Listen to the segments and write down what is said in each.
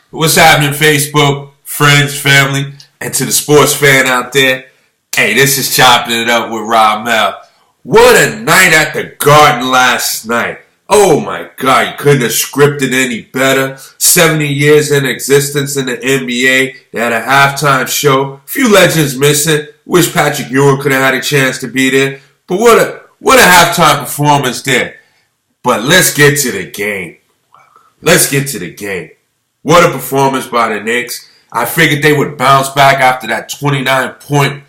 What's happening, Facebook, friends, family, and to the sports fan out there? Hey, this is Choppin It Up with Ramel. What a night at the Garden last night. Oh my God, you couldn't have scripted any better. 70 years in existence in the NBA. They had a halftime show. A few legends missing. Wish Patrick Ewing could have had a chance to be there. But what a halftime performance there. But let's get to the game. What a performance by the Knicks. I figured they would bounce back after that 29-point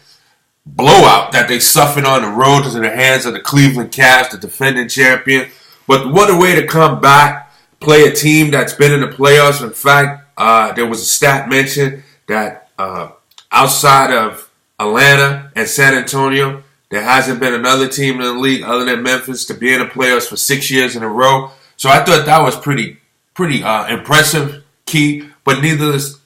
blowout that they suffered on the road to the hands of the Cleveland Cavs, the defending champion. But what a way to come back, play a team that's been in the playoffs. In fact, there was a stat mentioned that outside of Atlanta and San Antonio, there hasn't been another team in the league other than Memphis to be in the playoffs for 6 years in a row. So I thought that was pretty impressive. Key, but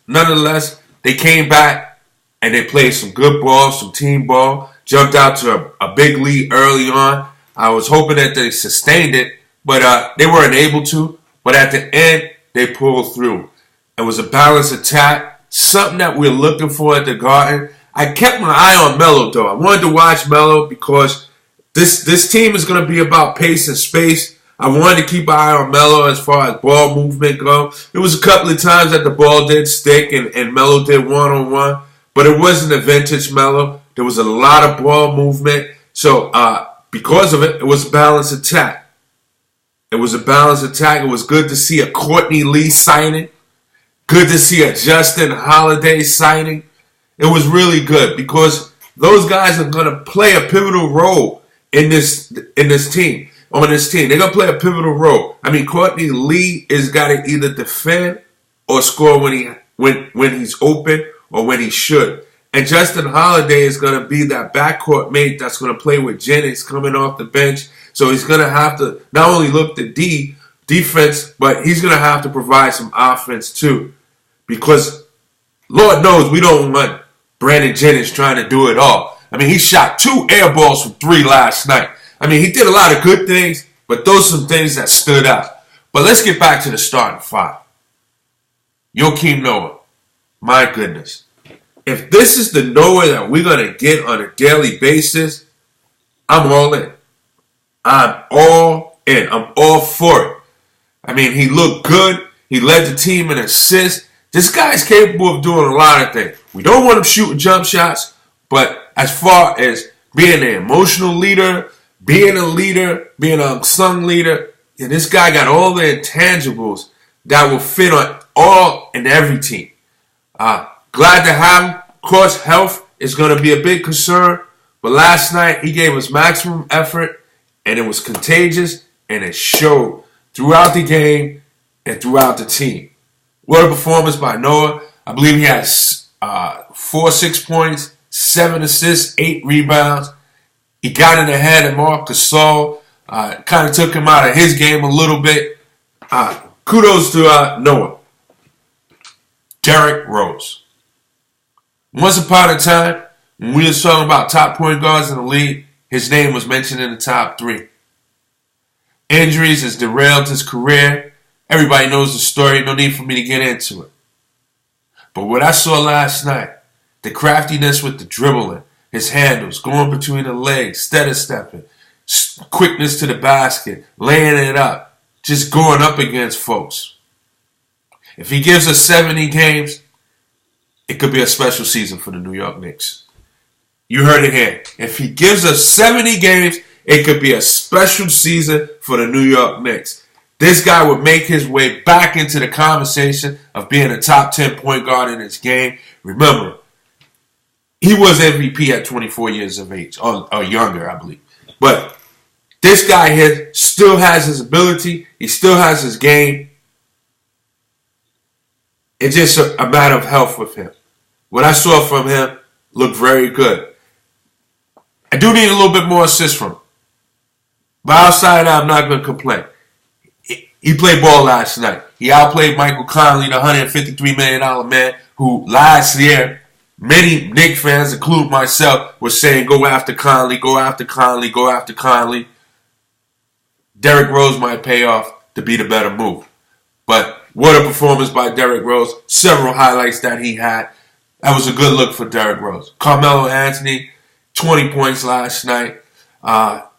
nonetheless, they came back and they played some good ball, some team ball, jumped out to a big lead early on. I was hoping that they sustained it, but they weren't able to. But at the end, they pulled through. It was a balanced attack, something that we're looking for at the Garden. I kept my eye on Melo, though. I wanted to watch Melo because this team is going to be about pace and space. I wanted to keep an eye on Melo as far as ball movement go. There was a couple of times that the ball did stick and Melo did one-on-one, but it wasn't a vintage Melo. There was a lot of ball movement. So because of it, it was a balanced attack. It was good to see a Courtney Lee signing. Good to see a Justin Holiday signing. It was really good because those guys are going to play a pivotal role in this team. On this team, they're gonna play a pivotal role. I mean, Courtney Lee is got to either defend or score when he's open or when he should. And Justin Holiday is gonna be that backcourt mate that's gonna play with Jennings coming off the bench. So he's gonna have to not only look the defense, but he's gonna have to provide some offense too, because Lord knows we don't want Brandon Jennings trying to do it all. I mean, he shot 2 air balls from 3 last night. I mean, he did a lot of good things, but those are some things that stood out. But let's get back to the starting 5. Joakim Noah. My goodness. If this is the Noah that we're going to get on a daily basis, I'm all in. I'm all in. I'm all for it. I mean, he looked good. He led the team in assists. This guy's capable of doing a lot of things. We don't want him shooting jump shots, but as far as being an emotional leader, being a leader, being an unsung leader, and this guy got all the intangibles that will fit on all and every team. Glad to have him. Of course, health is going to be a big concern, but last night he gave us maximum effort, and it was contagious, and it showed throughout the game and throughout the team. What a performance by Noah. I believe he had 6 points, 7 assists, 8 rebounds. He got in the head of Marc Gasol, kind of took him out of his game a little bit. Kudos to Noah. Derrick Rose. Once upon a time, when we were talking about top point guards in the league, his name was mentioned in the top 3. Injuries has derailed his career. Everybody knows the story. No need for me to get into it. But what I saw last night, the craftiness with the dribbling, his handles, going between the legs, steady stepping, quickness to the basket, laying it up, just going up against folks. If he gives us 70 games, it could be a special season for the New York Knicks. You heard it here. If he gives us 70 games, it could be a special season for the New York Knicks. This guy would make his way back into the conversation of being a top 10 point guard in his game. Remember, he was MVP at 24 years of age, or younger, I believe. But this guy here still has his ability. He still has his game. It's just a matter of health with him. What I saw from him looked very good. I do need a little bit more assists from him. But outside of that, I'm not going to complain. He played ball last night. He outplayed Michael Conley, the $153 million man, who last year, many Knicks fans, including myself, were saying, go after Conley, go after Conley, go after Conley. Derrick Rose might pay off to be the better move. But what a performance by Derrick Rose. Several highlights that he had. That was a good look for Derrick Rose. Carmelo Anthony, 20 points last night.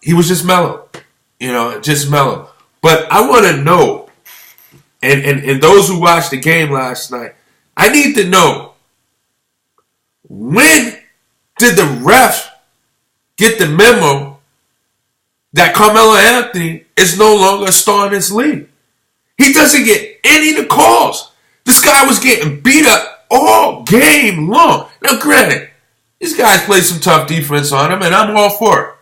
He was just mellow. Just mellow. But I want to know, and those who watched the game last night, I need to know, when did the refs get the memo that Carmelo Anthony is no longer a star in this league? He doesn't get any of the calls. This guy was getting beat up all game long. Now, granted, these guys played some tough defense on him, and I'm all for it.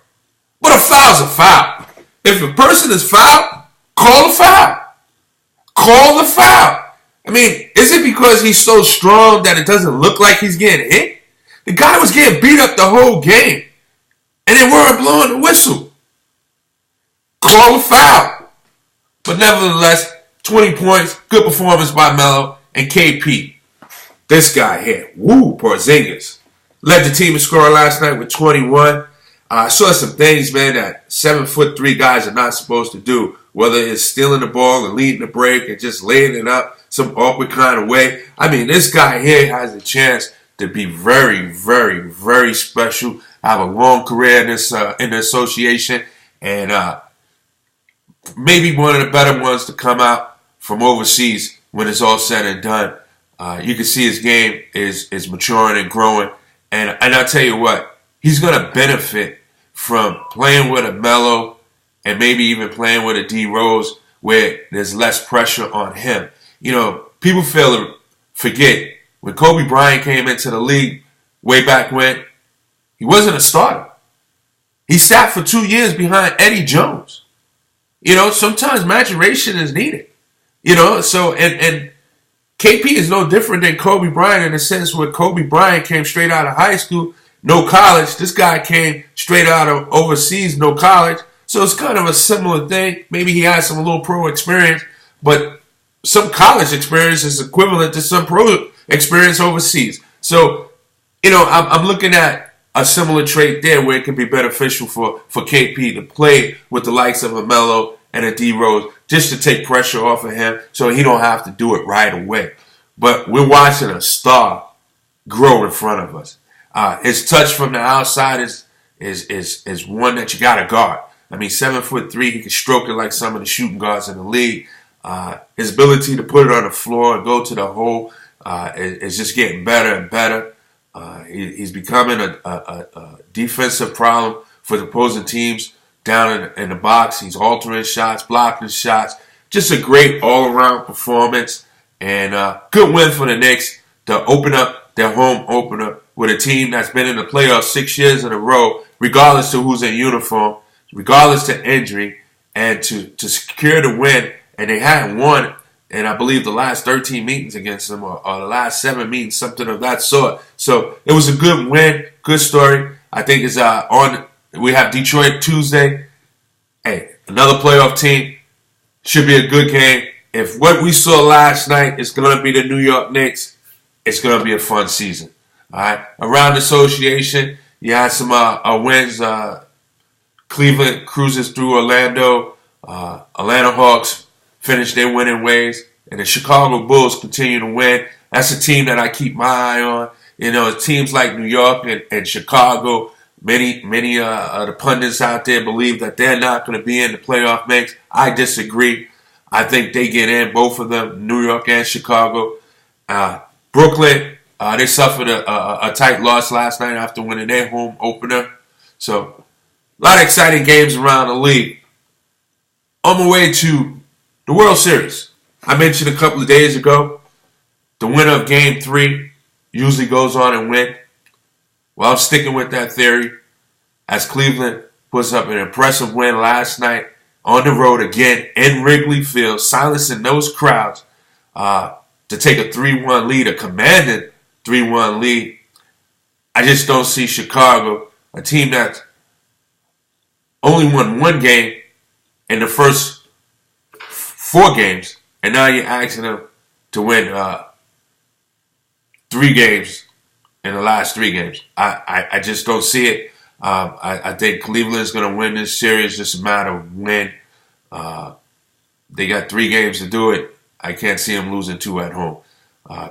But a foul's a foul. If a person is fouled, call a foul. Call the foul. I mean, is it because he's so strong that it doesn't look like he's getting hit? The guy was getting beat up the whole game, and they weren't blowing the whistle. Call a foul. But nevertheless, 20 points, good performance by Melo and KP. This guy here, Porzingis, led the team in scoring last night with 21. I saw some things, man, that 7'3" guys are not supposed to do, whether it's stealing the ball and leading the break and just laying it up some awkward kind of way. I mean, this guy here has a chance to be very, very, very special. Have a long career in the association, and maybe one of the better ones to come out from overseas when it's all said and done. You can see his game is maturing and growing, and I'll tell you what, he's going to benefit from playing with a Melo and maybe even playing with a D Rose where there's less pressure on him. People forget when Kobe Bryant came into the league way back when, he wasn't a starter. He sat for 2 years behind Eddie Jones. Sometimes maturation is needed. So and KP is no different than Kobe Bryant in the sense where Kobe Bryant came straight out of high school, no college. This guy came straight out of overseas, no college. So it's kind of a similar thing. Maybe he has some little pro experience, but some college experience is equivalent to some pro experience overseas. So, I'm looking at a similar trait there where it can be beneficial for KP to play with the likes of a Melo and a D Rose just to take pressure off of him so he don't have to do it right away. But we're watching a star grow in front of us. His touch from the outside is one that you got to guard. I mean, 7'3", he can stroke it like some of the shooting guards in the league. His ability to put it on the floor and go to the hole is just getting better and better. He's becoming a defensive problem for the opposing teams down in the box. He's altering shots, blocking shots. Just a great all-around performance. And good win for the Knicks to open up their home opener with a team that's been in the playoffs 6 years in a row, regardless of who's in uniform, regardless to injury, and to secure the win. And they hadn't won in, I believe, the last 13 meetings against them, or the last 7 meetings, something of that sort. So it was a good win, good story. I think it's on. We have Detroit Tuesday. Hey, another playoff team. Should be a good game. If what we saw last night is going to be the New York Knicks, it's going to be a fun season. All right. Around the association, you had some wins. Cleveland cruises through Orlando. Atlanta Hawks finish their winning ways, and the Chicago Bulls continue to win. That's a team that I keep my eye on. Teams like New York and Chicago, many of the pundits out there believe that they're not going to be in the playoff mix. I disagree. I think they get in, both of them, New York and Chicago. Brooklyn, they suffered a tight loss last night after winning their home opener. So, a lot of exciting games around the league. On my way to the World Series. I mentioned a couple of days ago, the winner of Game 3 usually goes on and win. Well, I'm sticking with that theory as Cleveland puts up an impressive win last night on the road again in Wrigley Field, silencing those crowds to take a 3-1 lead, a commanding 3-1 lead. I just don't see Chicago, a team that's only won one game in the first 4 games, and now you're asking them to win 3 games in the last 3 games. I just don't see it. I think Cleveland's going to win this series. Just a matter of when. They got 3 games to do it. I can't see them losing 2 at home.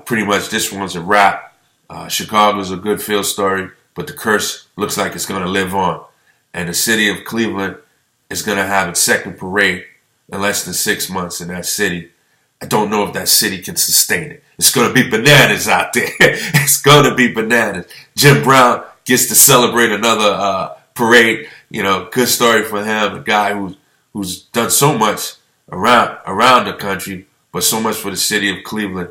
Pretty much this one's a wrap. Chicago's a good field story, but the curse looks like it's going to live on. And the city of Cleveland is going to have its second parade in less than 6 months in that city. I don't know if that city can sustain it. It's going to be bananas out there. It's going to be bananas. Jim Brown gets to celebrate another parade. Good story for him. A guy who's done so much around the country, but so much for the city of Cleveland.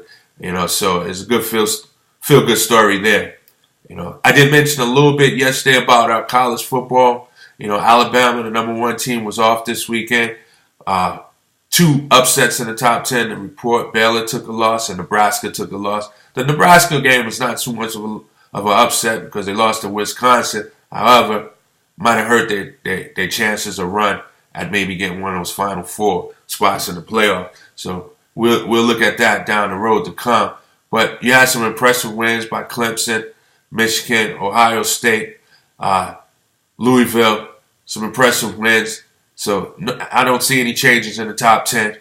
So it's a good feel good story there. I did mention a little bit yesterday about our college football. Alabama, the number 1 team, was off this weekend. 2 upsets in the top 10 to report. Baylor took a loss and Nebraska took a loss. The Nebraska game was not too much of an upset because they lost to Wisconsin. However, might have hurt their chances of run at maybe getting one of those Final 4 spots in the playoff. So we'll look at that down the road to come. But you had some impressive wins by Clemson, Michigan, Ohio State, Louisville. Some impressive wins. So I don't see any changes in the top 10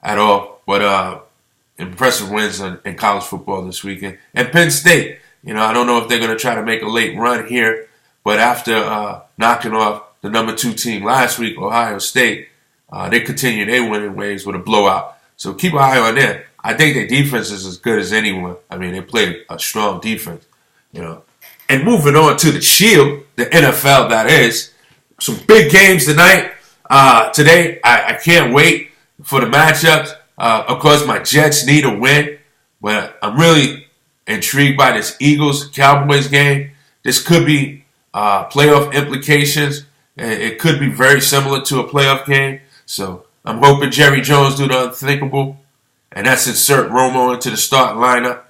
at all. But impressive wins in college football this weekend. And Penn State, I don't know if they're going to try to make a late run here. But after knocking off the number 2 team last week, Ohio State, they continue their winning ways with a blowout. So keep an eye on them. I think their defense is as good as anyone. I mean, they play a strong defense, And moving on to the Shield, the NFL that is. Some big games tonight. Today, I can't wait for the matchups. Of course, my Jets need a win, but I'm really intrigued by this Eagles-Cowboys game. This could be playoff implications. It could be very similar to a playoff game. So I'm hoping Jerry Jones do the unthinkable, and that's insert Romo into the starting lineup.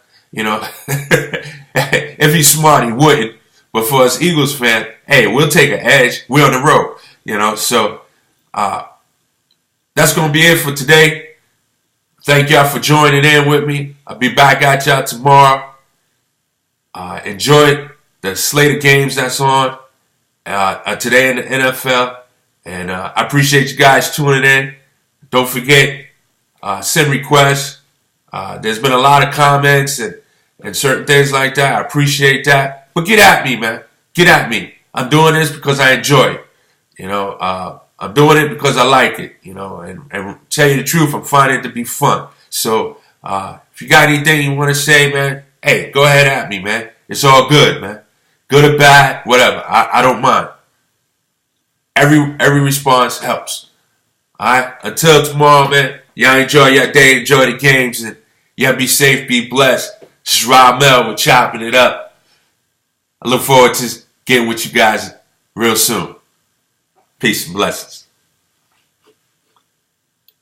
If he's smart, he wouldn't. But for us Eagles fans, hey, we'll take an edge. We're on the road. So that's going to be it for today. Thank y'all for joining in with me. I'll be back at y'all tomorrow. Enjoy the slate of games that's on today in the NFL. And I appreciate you guys tuning in. Don't forget, send requests. There's been a lot of comments and certain things like that. I appreciate that. But get at me, man. Get at me. I'm doing this because I enjoy it. I'm doing it because I like it, and tell you the truth, I'm finding it to be fun. So, if you got anything you want to say, man, hey, go ahead at me, man. It's all good, man. Good or bad, whatever. I don't mind. Every response helps. Alright? Until tomorrow, man, y'all enjoy your day, enjoy the games, and y'all be safe, be blessed. This is Ramel with Choppin It Up. I look forward to getting with you guys real soon. Peace and blessings.